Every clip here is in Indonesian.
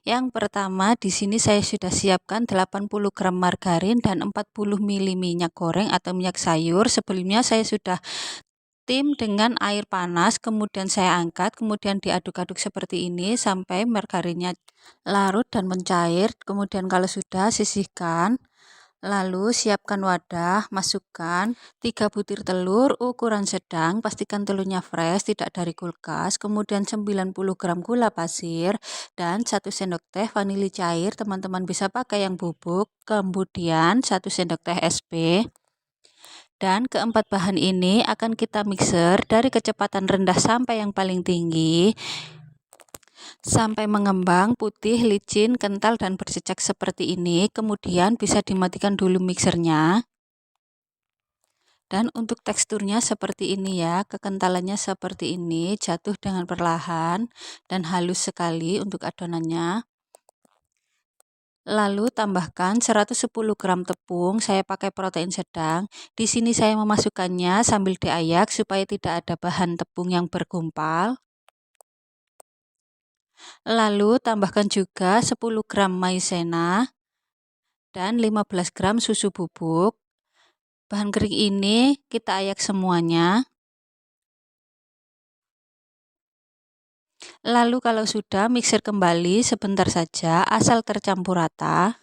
Yang pertama, di sini saya sudah siapkan 80 gram margarin dan 40 ml minyak goreng atau minyak sayur. Sebelumnya saya sudah tim dengan air panas, kemudian saya angkat, kemudian diaduk-aduk seperti ini sampai margarinnya larut dan mencair. Kemudian kalau sudah, sisihkan. Lalu siapkan wadah, masukkan 3 butir telur ukuran sedang, pastikan telurnya fresh, tidak dari kulkas, kemudian 90 gram gula pasir, dan 1 sendok teh vanili cair, teman-teman bisa pakai yang bubuk, kemudian 1 sendok teh SP, dan keempat bahan ini akan kita mixer dari kecepatan rendah sampai yang paling tinggi, sampai mengembang, putih, licin, kental, dan bercecak seperti ini. Kemudian bisa dimatikan dulu mixernya. Dan untuk teksturnya seperti ini ya, kekentalannya seperti ini, jatuh dengan perlahan dan halus sekali untuk adonannya. Lalu tambahkan 110 gram tepung, saya pakai protein sedang. Di sini saya memasukkannya sambil diayak supaya tidak ada bahan tepung yang bergumpal. Lalu tambahkan juga 10 gram maizena dan 15 gram susu bubuk. Bahan kering ini kita ayak semuanya. Lalu kalau sudah, mixer kembali sebentar saja asal tercampur rata.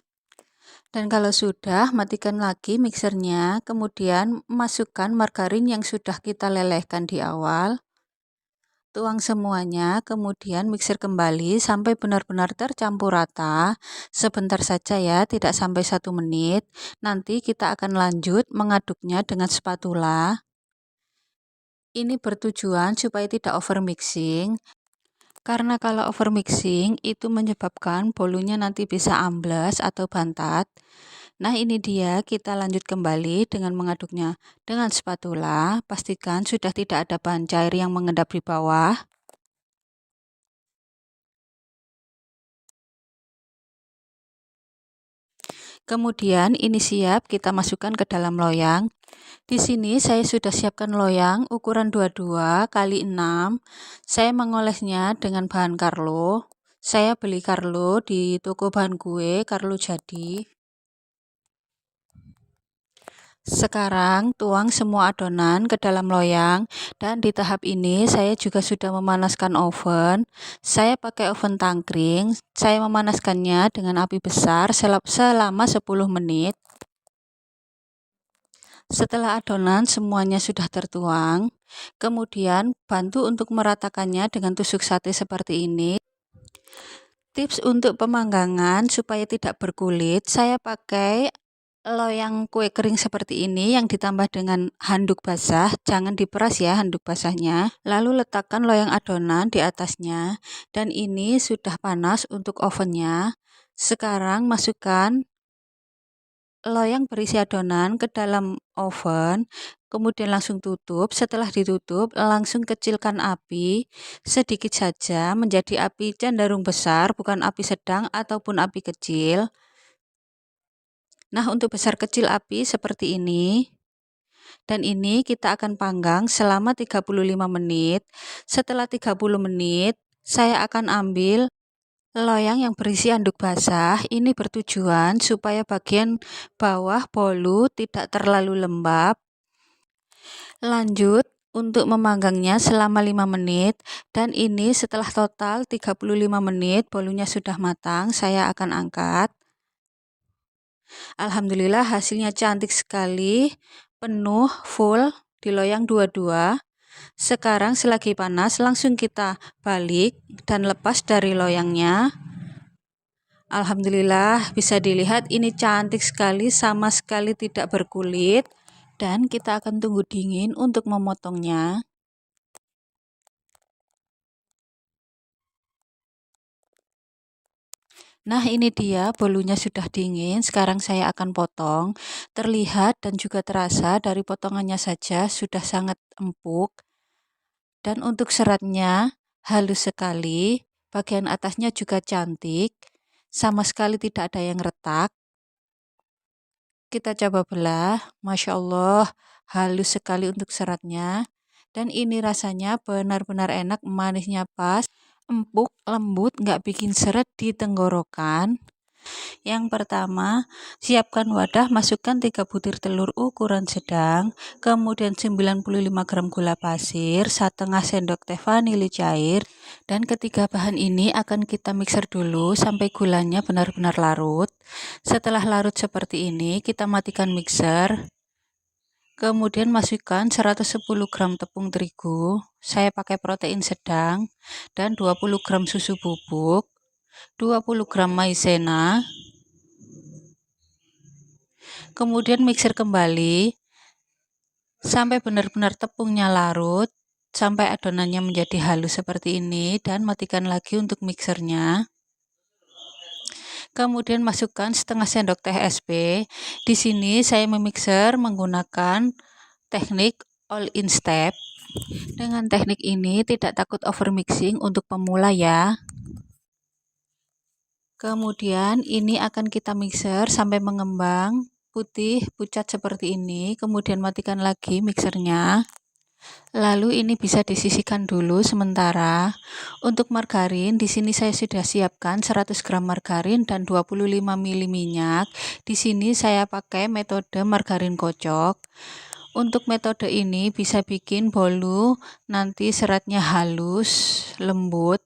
Dan kalau sudah, matikan lagi mixernya, kemudian masukkan margarin yang sudah kita lelehkan di awal. Tuang semuanya, kemudian mixer kembali sampai benar-benar tercampur rata. Sebentar saja ya, tidak sampai 1 menit. Nanti kita akan lanjut mengaduknya dengan spatula. Ini bertujuan supaya tidak over mixing. Karena kalau over mixing itu menyebabkan bolunya nanti bisa ambles atau bantat. Nah ini dia, kita lanjut kembali dengan mengaduknya dengan spatula. Pastikan sudah tidak ada bahan cair yang mengendap di bawah. Kemudian ini siap kita masukkan ke dalam loyang. Di sini saya sudah siapkan loyang ukuran 22 x 6. Saya mengolesnya dengan bahan Carlo. Saya beli Carlo di toko bahan kue, Carlo jadi. Sekarang tuang semua adonan ke dalam loyang, dan di tahap ini saya juga sudah memanaskan oven. Saya pakai oven tangkring. Saya memanaskannya dengan api besar selama 10 menit. Setelah adonan semuanya sudah tertuang, kemudian bantu untuk meratakannya dengan tusuk sate seperti ini. Tips untuk pemanggangan supaya tidak berkulit, saya pakai loyang kue kering seperti ini yang ditambah dengan handuk basah, jangan diperas ya handuk basahnya. Lalu letakkan loyang adonan di atasnya, dan ini sudah panas untuk ovennya. Sekarang masukkan loyang berisi adonan ke dalam oven, kemudian langsung tutup. Setelah ditutup, langsung kecilkan api sedikit saja menjadi api cenderung besar, bukan api sedang ataupun api kecil. Nah, untuk besar kecil api seperti ini. Dan ini kita akan panggang selama 35 menit. Setelah 30 menit, saya akan ambil loyang yang berisi handuk basah. Ini bertujuan supaya bagian bawah bolu tidak terlalu lembab. Lanjut untuk memanggangnya selama 5 menit, dan ini setelah total 35 menit bolunya sudah matang, saya akan angkat. Alhamdulillah hasilnya cantik sekali, penuh, full di loyang 22. Sekarang selagi panas langsung kita balik dan lepas dari loyangnya. Alhamdulillah bisa dilihat ini cantik sekali, sama sekali tidak berkulit. Dan kita akan tunggu dingin untuk memotongnya. Nah ini dia bolunya sudah dingin, sekarang saya akan potong. Terlihat dan juga terasa dari potongannya saja sudah sangat empuk. Dan untuk seratnya halus sekali, bagian atasnya juga cantik, sama sekali tidak ada yang retak. Kita coba belah, Masya Allah halus sekali untuk seratnya. Dan ini rasanya benar-benar enak, manisnya pas. empuk, lembut, nggak bikin seret di tenggorokan. Yang pertama, siapkan wadah, masukkan 3 butir telur ukuran sedang, kemudian 95 gram gula pasir, 1/2 sendok teh vanili cair, dan ketiga bahan ini akan kita mixer dulu sampai gulanya benar-benar larut. Setelah larut seperti ini, kita matikan mixer. Kemudian masukkan 110 gram tepung terigu, saya pakai protein sedang, dan 20 gram susu bubuk, 20 gram maizena. Kemudian mixer kembali sampai benar-benar tepungnya larut, sampai adonannya menjadi halus seperti ini, dan matikan lagi untuk mixernya. Kemudian masukkan setengah sendok teh SP. Di sini saya memixer menggunakan teknik all in step. Dengan teknik ini tidak takut over mixing untuk pemula ya. Kemudian ini akan kita mixer sampai mengembang putih pucat seperti ini, kemudian matikan lagi mixernya. Lalu ini bisa disisihkan dulu sementara. Untuk margarin, di sini saya sudah siapkan 100 gram margarin dan 25 ml minyak. Di sini saya pakai metode margarin kocok. Untuk metode ini bisa bikin bolu nanti seratnya halus, lembut.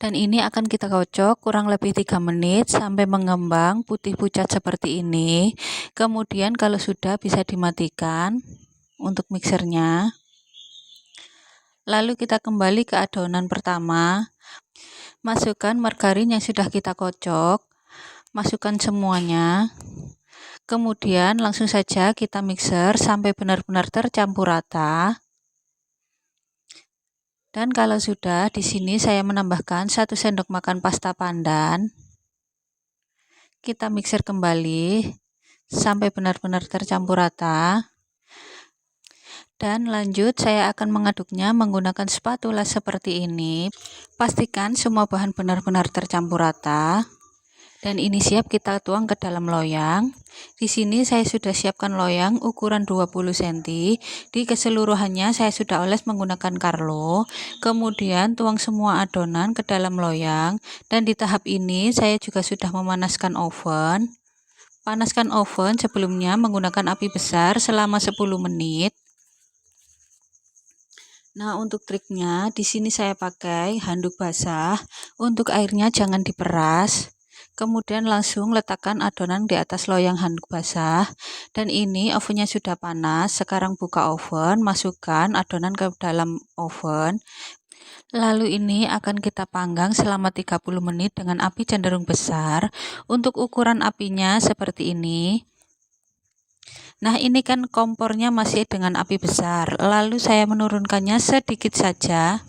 Dan ini akan kita kocok kurang lebih 3 menit sampai mengembang putih pucat seperti ini. Kemudian kalau sudah bisa dimatikan untuk mixernya. Lalu kita kembali ke adonan pertama. Masukkan margarin yang sudah kita kocok. Masukkan semuanya. Kemudian langsung saja kita mixer sampai benar-benar tercampur rata. Dan kalau sudah, di sini saya menambahkan 1 sendok makan pasta pandan. Kita mixer kembali sampai benar-benar tercampur rata. Dan lanjut saya akan mengaduknya menggunakan spatula seperti ini. Pastikan semua bahan benar-benar tercampur rata. Dan ini siap kita tuang ke dalam loyang. Di sini saya sudah siapkan loyang ukuran 20 cm. Di keseluruhannya saya sudah oles menggunakan Carlo. Kemudian tuang semua adonan ke dalam loyang. Dan di tahap ini saya juga sudah memanaskan oven. Panaskan oven sebelumnya menggunakan api besar selama 10 menit. Nah, untuk triknya di sini saya pakai handuk basah. Untuk airnya jangan diperas. Kemudian langsung letakkan adonan di atas loyang handuk basah. Dan ini ovennya sudah panas. Sekarang buka oven, masukkan adonan ke dalam oven. Lalu ini akan kita panggang selama 30 menit dengan api cenderung besar. Untuk ukuran apinya seperti ini. Nah, ini kan kompornya masih dengan api besar. Lalu saya menurunkannya sedikit saja.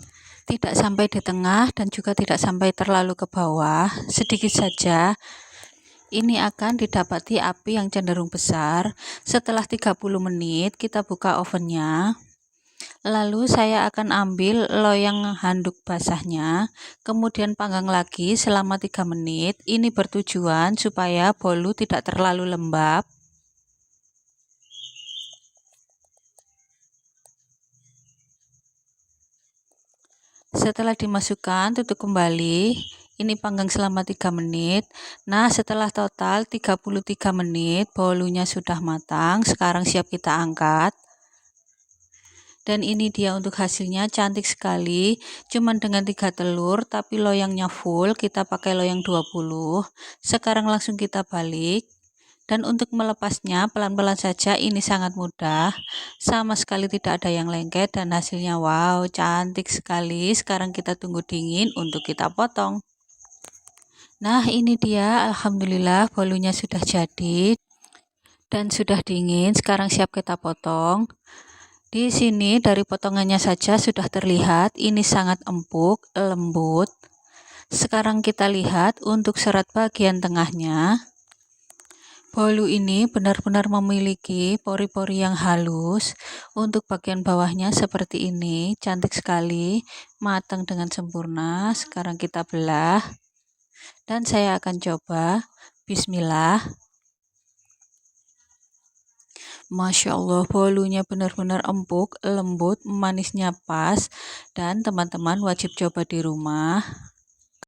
Tidak sampai di tengah dan juga tidak sampai terlalu ke bawah, sedikit saja. Ini akan didapati api yang cenderung besar. Setelah 30 menit kita buka ovennya. Lalu saya akan ambil loyang handuk basahnya, kemudian panggang lagi selama 3 menit. Ini bertujuan supaya bolu tidak terlalu lembab. Setelah dimasukkan, tutup kembali. Ini panggang selama 3 menit. Nah, setelah total 33 menit, bolunya sudah matang. Sekarang siap kita angkat. Dan ini dia untuk hasilnya, cantik sekali. Cuman dengan 3 telur, tapi loyangnya full. Kita pakai loyang 20. Sekarang langsung kita balik. Dan untuk melepasnya pelan-pelan saja, ini sangat mudah, sama sekali tidak ada yang lengket dan hasilnya wow, cantik sekali. Sekarang kita tunggu dingin untuk kita potong. Nah, ini dia, alhamdulillah bolunya sudah jadi dan sudah dingin. Sekarang siap kita potong. Di sini dari potongannya saja sudah terlihat ini sangat empuk, lembut. Sekarang kita lihat untuk serat bagian tengahnya. Bolu ini benar-benar memiliki pori-pori yang halus. Untuk bagian bawahnya seperti ini, cantik sekali, matang dengan sempurna. Sekarang kita belah dan saya akan coba. Bismillah. Masya Allah, bolunya benar-benar empuk, lembut, manisnya pas, dan teman-teman wajib coba di rumah.